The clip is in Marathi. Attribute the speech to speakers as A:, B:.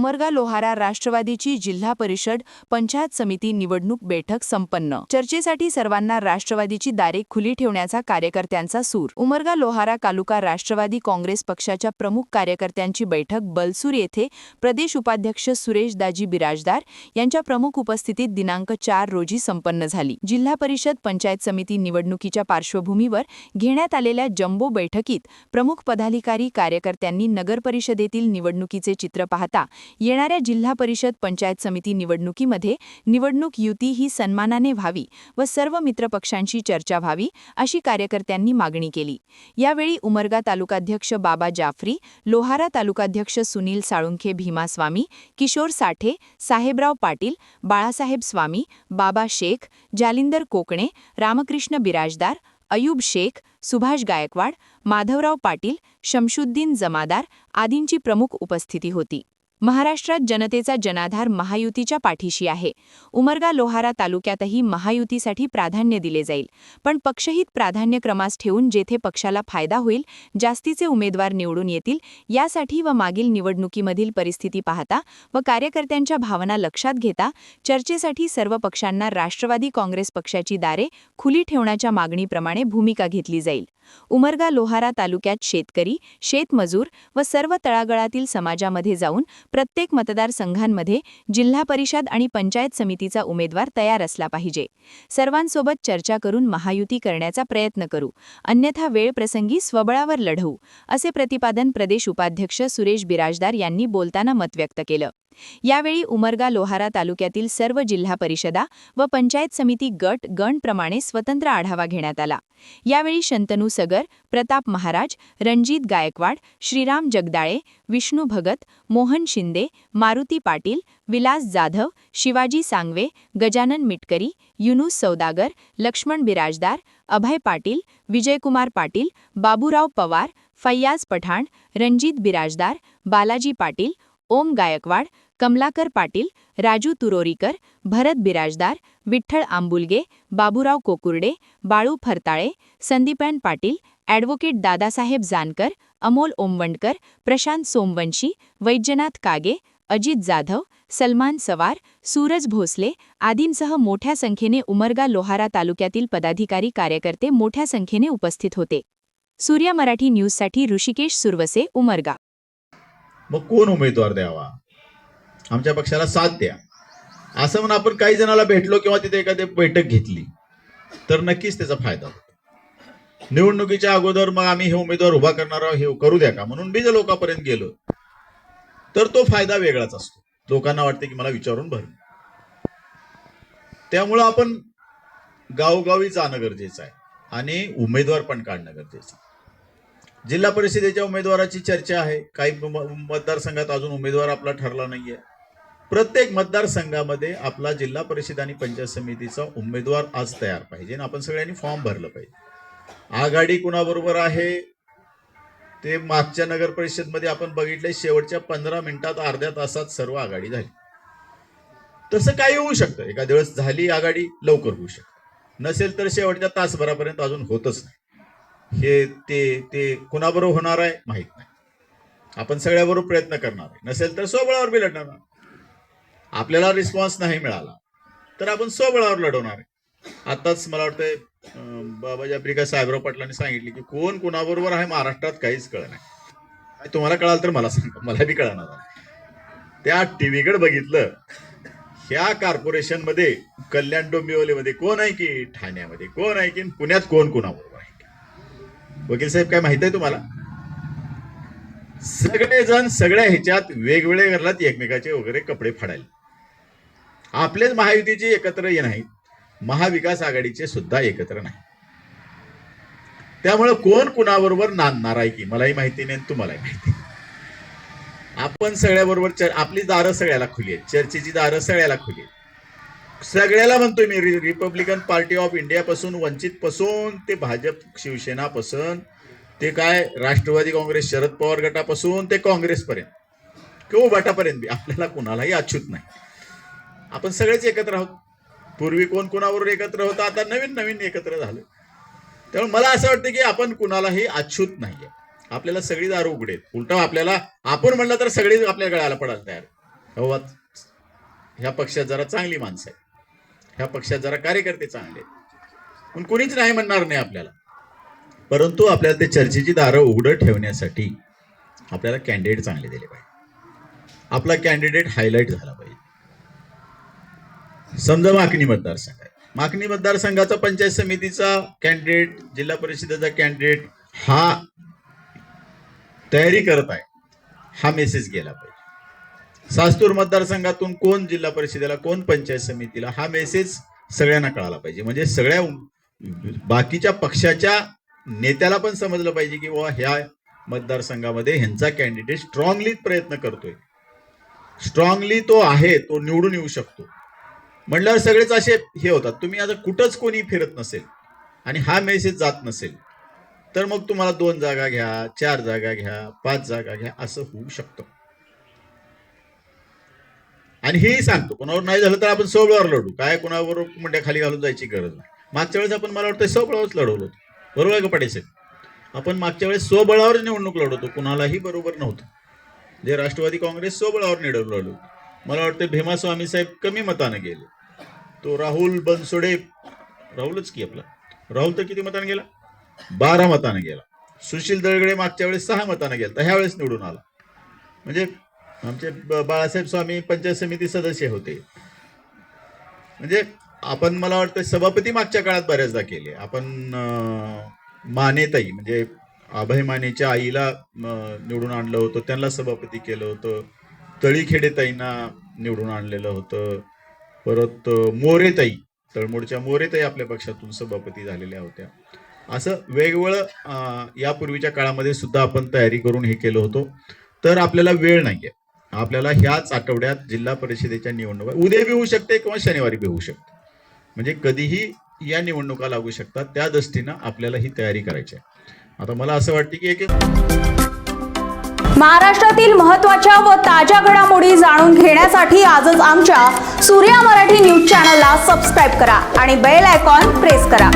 A: उमरगा लोहारा राष्ट्रवादीची जिल्हा परिषद पंचायत समिती निवडणूक बैठक संपन्न। चर्चेसाठी सर्वांना राष्ट्रवादीची दारे खुली ठेवण्याचा कार्यकर्त्यांचा सूर। उमरगा लोहारा तालुका राष्ट्रवादी काँग्रेस पक्षाच्या प्रमुख कार्यकर्त्यांची बैठक बलसूर येथे प्रदेश उपाध्यक्ष सुरेश दाजी बिराजदार यांच्या प्रमुख उपस्थितीत दिनांक 4 रोजी संपन्न झाली। जिल्हा परिषद पंचायत समिती निवडणुकीच्या पार्श्वभूमीवर घेण्यात आलेल्या जम्बो बैठकीत प्रमुख पदाधिकारी कार्यकर्त्यांनी नगरपरिषदेतील निवडणुकीचे चित्र पाहता येणाऱ्या जिल्हा परिषद पंचायत समिती निवडणुकीमध्ये निवडणूक युती ही सन्मानाने व्हावी व सर्व मित्रपक्षांशी चर्चा व्हावी अशी कार्यकर्त्यांनी मागणी केली। यावेळी उमरगा तालुकाध्यक्ष बाबा जाफरी, लोहारा तालुकाध्यक्ष सुनील साळुंखे भीमास्वामी, किशोर साठे, साहेबराव पाटील, बाळासाहेब स्वामी, बाबा शेख, जालिंदर कोकणे, रामकृष्ण बिराजदार, अयूब शेख, सुभाष गायकवाड, माधवराव पाटील, शमशुद्दीन जमादार आदींची प्रमुख उपस्थिती होती। महाराष्ट्रात जनतेचा जनाधार महायुतीच्या पाठीशी आहे। उमरगा लोहारा तालुक्यातही महायुतीसाठी प्राधान्य दिले जाईल, पण पक्षहित प्राधान्यक्रमास ठेवून जेथे पक्षाला फायदा होईल, जास्तीचे उमेदवार निवडून येतील यासाठी व मागील निवडणुकीमधील परिस्थिती पाहता व कार्यकर्त्यांच्या भावना लक्षात घेता चर्चेसाठी सर्व पक्षांना राष्ट्रवादी काँग्रेस पक्षाची दारे खुली ठेवण्याच्या मागणीप्रमाणे भूमिका घेतली जाईल। उमरगा लोहारा तालुक्यात शेतकरी, शेतमजूर व सर्व तळागाळातील समाजामध्ये जाऊन प्रत्येक मतदारसंघांमध्ये जिल्हा परिषद आणि पंचायत समितीचा उमेदवार तयार असला पाहिजे। सर्वांसोबत चर्चा करून महायुती करण्याचा प्रयत्न करू, अन्यथा वेळ प्रसंगी स्वबळावर लढवू, असे प्रतिपादन प्रदेश उपाध्यक्ष सुरेश बिराजदार यांनी बोलताना मत व्यक्त केलं। यावेळी उमरगा लोहारा तालुक्यातील सर्व जिल्हा परिषदा व पंचायत समिती गण प्रमाणे स्वतंत्र आढावा घेण्यात आला। यावेळी शंतनू सगर, प्रताप महाराज, रणजित गायकवाड, श्रीराम जगदाळे, विष्णू भगत, मोहन शिंदे, मारुती पाटील, विलास जाधव, शिवाजी सांगवे, गजानन मिटकरी, युनुस सौदागर, लक्ष्मण बिराजदार, अभय पाटील, विजयकुमार पाटील, बाबूराव पवार, फैयाज पठाण, रणजित बिराजदार, बालाजी पाटील, ओम गायकवाड, कमलाकर पाटील, राजू तुरोरीकर, भरत बिराजदार, विठ्ठल आंबुलगे, बाबूराव कोकुर्डे, बाळू फरताळे, संदीपन पाटील, ॲडव्होकेट दादासाहेब जानकर, अमोल ओमवंडकर, प्रशांत सोमवंशी, वैद्यनाथ कागे, अजित जाधव, सलमान सवार, सूरज भोसले आदींसह मोठ्या संख्येने उमरगा लोहारा तालुक्यातील पदाधिकारी कार्यकर्ते मोठ्या संख्येने उपस्थित होते। सूर्या मराठी न्यूजसाठी ऋषिकेश सुरवसे, उमरगा।
B: मग कोण उमेदवार द्यावा, आमच्या पक्षाला साथ द्या असं म्हणून आपण काही जणाला भेटलो किंवा तिथे एखादी बैठक घेतली तर नक्कीच त्याचा फायदा होतो। निवडणुकीच्या अगोदर मग आम्ही हे उमेदवार उभा करणार आहोत, हे करू द्या का म्हणून बीज लोकांपर्यंत गेलो तर तो फायदा वेगळाच असतो। लोकांना वाटते की मला विचारून भर, त्यामुळे आपण गावोगावी जाणं गरजेचं आहे आणि उमेदवार पण काढणं गरजेचं आहे। जिल्हा परिषदेच्या उमेदवाराची चर्चा आहे, काही मतदारसंघात अजून उमेदवार आपला ठरला नाहीये। प्रत्येक मतदारसंघामध्ये आपला जिल्हा परिषद आणि पंचायत समितीचा उमेदवार आज तयार पाहिजे आणि आपण सगळ्यांनी फॉर्म भरलं पाहिजे। आघाडी कुणाबरोबर आहे ते मागच्या नगर परिषदमध्ये आपण बघितले, शेवटच्या 15 मिनिटात अर्ध्या तासात सर्व आघाडी झाली। तसं काही होऊ शकतं, एखाद्या वेळेस झाली आघाडी लवकर होऊ शकते, नसेल तर शेवटच्या तासभरापर्यंत अजून होतच नाही। हे ते कुणाबरोबर होणार आहे माहित नाही, आपण सगळ्याबरोबर प्रयत्न करणार आहे, नसेल तर स्वबळावर बी लढणार। आपल्याला रिस्पॉन्स नाही मिळाला तर आपण स्वबळावर लढवणार आहे। आताच मला वाटतं बाबा जाफरी साहेबराव पाटलांनी सांगितले की कोण कुणाबरोबर आहे महाराष्ट्रात काहीच कळत नाही। तुम्हाला कळाल तर मला सांगा, मला बी कळणार आहे। त्या टीव्हीकडे बघितलं, ह्या कॉर्पोरेशन मध्ये कल्याण डोंबिवलीमध्ये कोण आहे की ठाण्यामध्ये कोण आहे की पुण्यात कोण कुणाबरोबर आहे। वकील साहेब काय माहित आहे तुम्हाला, सगळेजण सगळ्या ह्याच्यात वेगवेगळे घरात एकमेकाचे वगैरे कपडे फाडायला। आपलेच महायुतीचे एकत्र नाहीत, महाविकास आघाडीचे सुद्धा एकत्र नाही। त्यामुळे कोण कुणाबरोबर नांदणार आहे की मलाही माहिती नाही, तुम्हालाही माहिती। आपण सगळ्याबरोबर आपली दारं सगळ्याला खुली आहेत, चर्चेची दारं सगळ्याला खुली आहेत। सगळ्याला म्हणतोय मी, रिपब्लिकन पार्टी ऑफ इंडिया पासून वंचित पासून ते भाजप शिवसेना पासून ते काय राष्ट्रवादी काँग्रेस शरद पवार गटापासून ते काँग्रेस पर्यंत किंवा गटापर्यंत बी आपल्याला कुणालाही अछूत नाही। आपण सगळेच एकत्र आहोत। पूर्वी कोण कुणाबरोबर एकत्र होता, आता नवीन नवीन एकत्र झालं। त्यामुळे मला असं वाटतं की आपण कुणालाही अछूत नाहीये, आपल्याला सगळी दारं उघडेत। उलट आपल्याला आपण म्हणलं तर सगळी आपल्या गळ्याला पडायला तयार। बाबा ह्या पक्षात जरा चांगली माणसं आहेत, ह्या पक्षात जरा कार्यकर्ते चांगले आहेत, पण कोणीच नाही म्हणणार नाही आपल्याला. परंतु आपल्याला ते चर्चेची दारं उघडं ठेवण्यासाठी आपल्याला कॅन्डिडेट चांगले दिले पाहिजे. आपला कॅन्डिडेट हायलाईट झाला पाहिजे. समजा माकणी मतदारसंघ आहे, माकणी मतदारसंघाचा पंचायत समितीचा कॅन्डिडेट, जिल्हा परिषदेचा कॅन्डिडेट हा तयारी करत आहे, हा मेसेज गेला पाहिजे. सास्तूर मतदारसंघातून कोण जिल्हा परिषदेला, कोण पंचायत समितीला, हा मेसेज सगळ्यांना कळाला पाहिजे. म्हणजे सगळ्या बाकीच्या पक्षाच्या नेत्याला पण समजलं पाहिजे की वा ह्या मतदारसंघामध्ये ह्यांचा कॅन्डिडेट स्ट्रॉंगली प्रयत्न करतोय, स्ट्रॉंगली तो आहे, तो निवडून येऊ शकतो. म्हटल्यावर सगळेच असे हे होतात. तुम्ही आता कुठंच कोणी फिरत नसेल आणि हा मेसेज जात नसेल तर मग तुम्हाला 2 जागा घ्या, 4 जागा घ्या, 5 जागा घ्या, असं होऊ शकतं. आणि हेही सांगतो, कोणावर नाही झालं तर आपण स्वबळावर लढू, काय कोणावर मुंड्या खाली घालून जायची गरज नाही. मागच्या वेळेस आपण मला वाटतं स्वबळावरच लढवलं होतं, बरोबर आहे का पाटील साहेब? आपण मागच्या वेळेस स्वबळावर निवडणूक लढवतो, कुणालाही बरोबर नव्हतं. जे राष्ट्रवादी काँग्रेस स्वबळावर लढवलं. मला वाटतं भीमास्वामी साहेब कमी मतानं गेले, तो राहुल बनसोडे, राहुलच की आपला राहुल तर किती मतानं गेला? 12 मतानं गेला. सुशील दळगडे मागच्या वेळेस 6 मतानं गेला, तर ह्या वेळेस निवडून आला. म्हणजे आमचे बाळासाहेब स्वामी पंचायत समिती सदस्य होते. म्हणजे आपण मला वाटतं सभापती मागच्या काळात बऱ्याचदा केले आपण. मानेताई म्हणजे अभय मानेच्या आईला निवडून आणलं होतं, त्यांना सभापती केलं होतं. तळीखेडेताईंना निवडून आणलेलं होतं. परत मोरेताई, तळमोडच्या मोरेताई आपल्या पक्षातून सभापती झालेल्या होत्या. असं वेगवेगळं यापूर्वीच्या काळामध्ये सुद्धा आपण तयारी करून हे केलं होतं. तर आपल्याला वेळ नाहीये, आपल्याला ह्याच आठवड्यात जिल्हा परिषदेच्या निवडणुका, उद्या बी होऊ शकते किंवा शनिवारी बी होऊ शकते, म्हणजे कधीही या निवडणुका लागू शकतात. त्या दृष्टीनं आपल्याला ही तयारी करायची आहे. आता मला असं वाटतं की एक
C: महाराष्ट्रातील महत्त्वाच्या व ताज्या घडामोडी जाणून घेण्यासाठी आजच आमच्या सूर्या मराठी न्यूज चॅनलला सबस्क्राईब करा आणि बेल आयकॉन प्रेस करा.